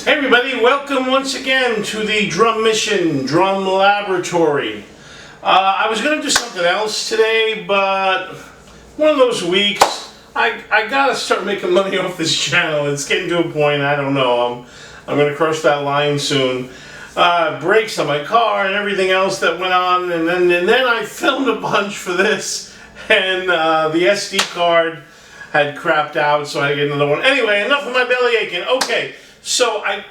Hey everybody, welcome once again to the Drum Mission, Drum Laboratory. I was going to do something else today, but one of those weeks, I gotta start making money off this channel. It's getting to a point, I don't know, I'm going to cross that line soon. Brakes on my car and everything else that went on, and then I filmed a bunch for this, and the SD card had crapped out, so I had to get another one. Anyway, enough of my belly aching. Okay, so I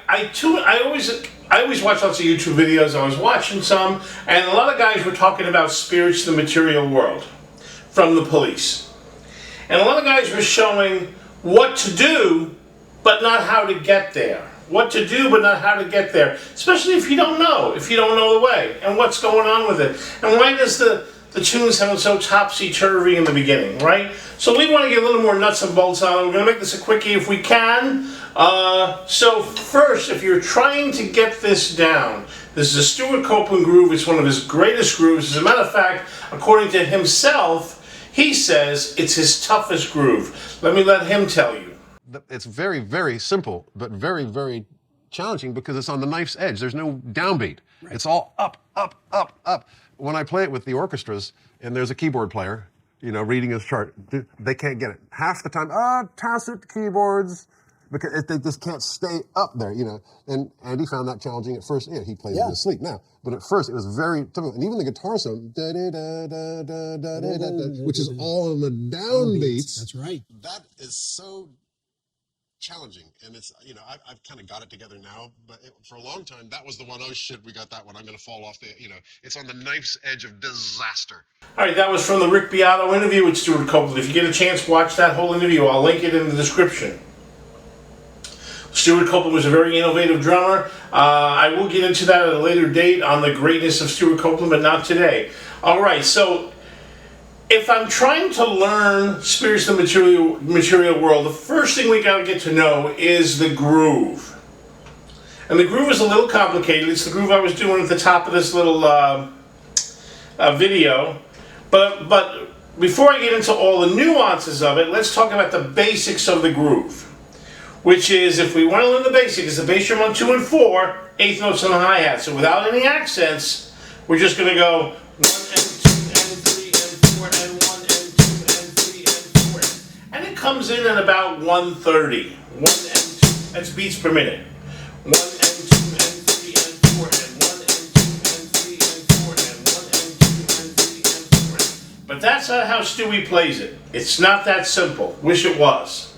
always watch lots of YouTube videos. I was watching some, and a lot of guys were talking about spirits in the material world from the police. And a lot of guys were showing what to do, but not how to get there. What to do, but not how to get there. Especially if you don't know the way, and what's going on with it. And why does the tune sound so topsy-turvy in the beginning, right? So we want to get a little more nuts and bolts on it. We're going to make this a quickie if we can. So first, if you're trying to get this down, this is a Stewart Copeland groove. It's one of his greatest grooves. As a matter of fact, according to himself, he says it's his toughest groove. Let him tell you. It's very, very simple, but very, very challenging because it's on the knife's edge. There's no downbeat. Right. It's all up, up, up, up. When I play it with the orchestras, and there's a keyboard player, reading his chart, they can't get it. Half the time, tacit keyboards, because they just can't stay up there, And Andy found that challenging at first. Yeah, he plays in his sleep now. But at first, it was very difficult. And even the guitar sound, which is all on the downbeats. That's right. That is so challenging, and it's I've kind of got it together now, but for a long time that was the one, oh shit, we got that one, I'm gonna fall off the it's on the knife's edge of disaster. Alright, that was from the Rick Beato interview with Stewart Copeland. If you get a chance, watch that whole interview. I'll link it in the description. Stewart Copeland was a very innovative drummer. I will get into that at a later date on the greatness of Stewart Copeland, but not today. Alright, so if I'm trying to learn spirits in the material world, the first thing we got to get to know is the groove. And the groove is a little complicated. It's the groove I was doing at the top of this little video. But before I get into all the nuances of it, let's talk about the basics of the groove. Which is, if we want to learn the basics, the bass drum on 2 and 4, eighth notes on the hi-hat. So without any accents, we're just going to go 1 and 2 and 3 and 4 and 1 and 2 and 3 and 4. And it comes in at about 130. 1 and 2, that's beats per minute. 1 and 2 and 3 and 4 and 1 and 2 and 3 and 4 and 1 and 2 and 3 and 4. But that's not how Stewie plays it. It's not that simple. Wish it was.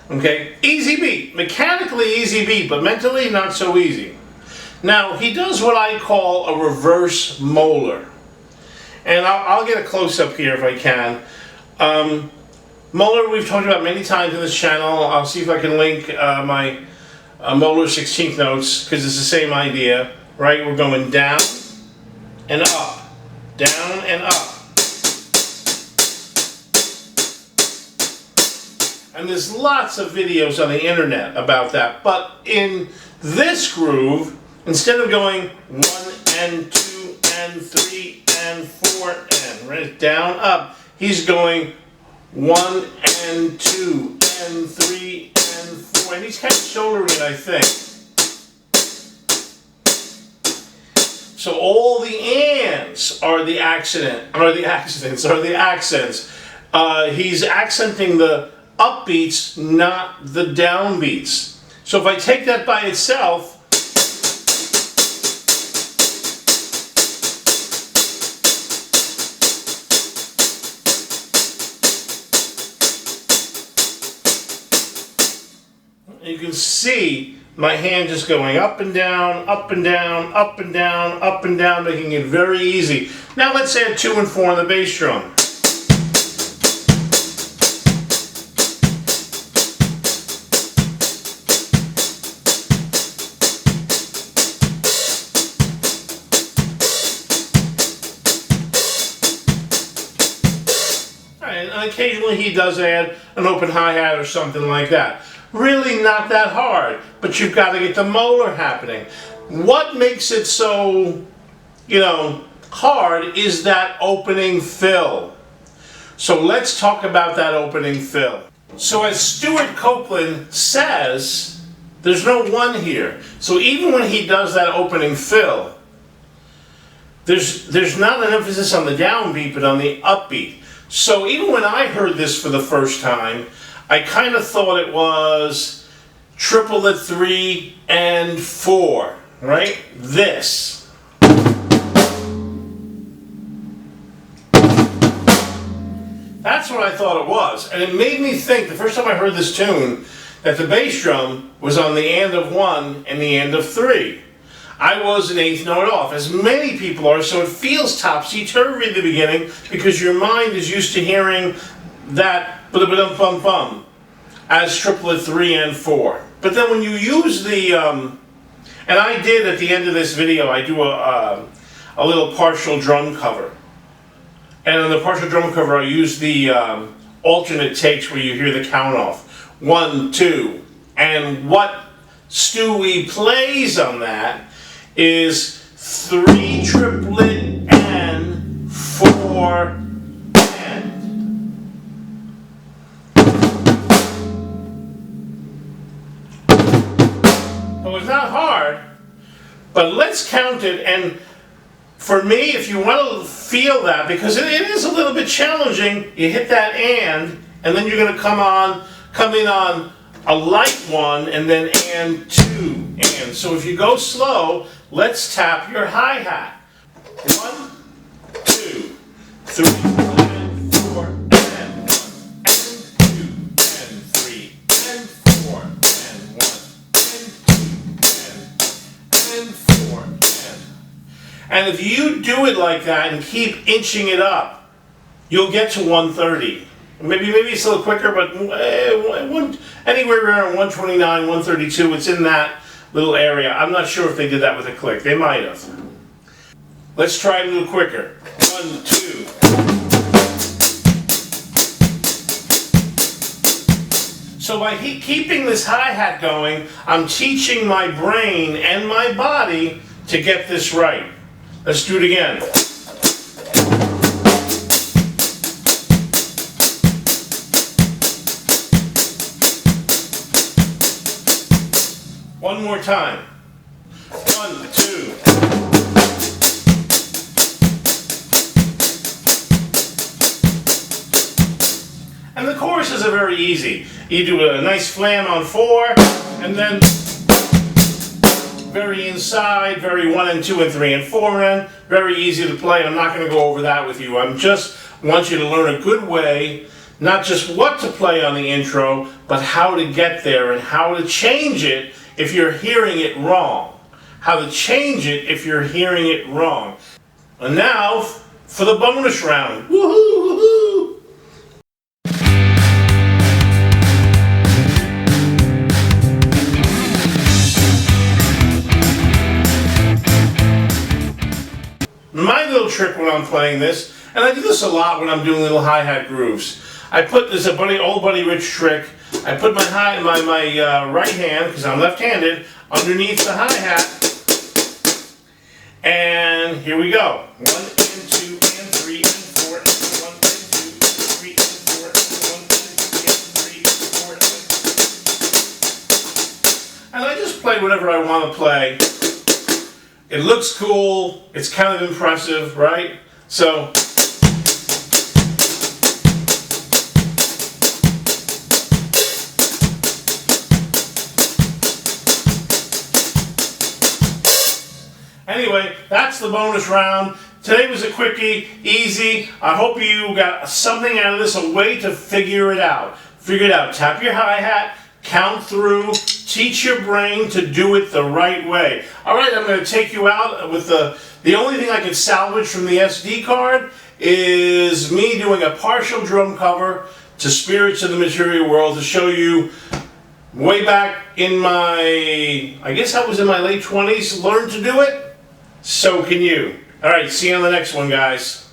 Okay, easy beat, mechanically easy beat, but mentally not so easy. Now, he does what I call a reverse molar. And I'll get a close-up here if I can. Molar we've talked about many times in this channel. I'll see if I can link my molar 16th notes, because it's the same idea, right? We're going down and up, down and up. And there's lots of videos on the internet about that. But in this groove, instead of going 1 and 2 and 3 and 4 and right down, up, he's going 1 and 2 and 3 and 4. And he's kind of shouldering it, I think. So all the ands are the accents. He's accenting the upbeats, not the downbeats. So if I take that by itself, you can see my hand just going up and down, up and down, up and down, up and down, making it very easy. Now let's add 2 and 4 on the bass drum. And occasionally he does add an open hi-hat or something like that. Really not that hard, but you've got to get the molar happening. What makes it so, hard is that opening fill. So let's talk about that opening fill. So as Stewart Copeland says, There's no 1 here. So even when he does that opening fill, there's not an emphasis on the downbeat, but on the upbeat. So even when I heard this for the first time, I kind of thought it was triplet 3 and 4, right? This. That's what I thought it was. And it made me think, the first time I heard this tune, that the bass drum was on the end of 1 and the end of 3. I was an 8th note off, as many people are, so it feels topsy-turvy at the beginning because your mind is used to hearing that ba-da-ba-dum-bum-bum as triplet 3 and 4. But then when you use the, and I did at the end of this video, I do a little partial drum cover. And on the partial drum cover, I use the alternate takes where you hear the count off. 1, 2, and what Stewie plays on that is 3 triplet and 4 and. So it's not hard, but let's count it. And for me, if you want to feel that, because it is a little bit challenging, you hit that and then you're going to come in on a light 1, and then and 2, and. So if you go slow, let's tap your hi-hat. 1, 2, 3, and 4, and 1, and 2, and 3, and 4, and 1, and 2, and 4, and. And if you do it like that and keep inching it up, you'll get to 130. Maybe it's a little quicker, but anywhere around 129, 132, it's in that little area. I'm not sure if they did that with a click. They might have. Let's try it a little quicker. 1, 2. So by keeping this hi-hat going, I'm teaching my brain and my body to get this right. Let's do it again. One more time. 1, 2. And the choruses are very easy. You do a nice flam on 4, and then very inside, very 1 and 2 and 3 and 4 and. Very easy to play. I'm not going to go over that with you. I'm just want you to learn a good way, not just what to play on the intro, but how to get there and how to change it if you're hearing it wrong. How to change it if you're hearing it wrong. And now for the bonus round. Woohoo! Woohoo! My little trick when I'm playing this, and I do this a lot when I'm doing little hi-hat grooves. I put this old buddy Rich trick. I put my right hand, because I'm left-handed, underneath the hi-hat, and here we go. 1 and 2 and 3 and 4 and 1 and 2 and 3 and 4 and 1 and 2 and 3 and 4 and I just play whatever I want to play. It looks cool. It's kind of impressive, right? So. Anyway, that's the bonus round. Today was a quickie, easy. I hope you got something out of this, a way to figure it out. Figure it out. Tap your hi-hat, count through, teach your brain to do it the right way. All right, I'm going to take you out with the only thing I can salvage from the SD card is me doing a partial drum cover to Spirits of the Material World to show you way back in my, I guess I was in my late 20s, learned to do it. So can you. All right, see you on the next one, guys.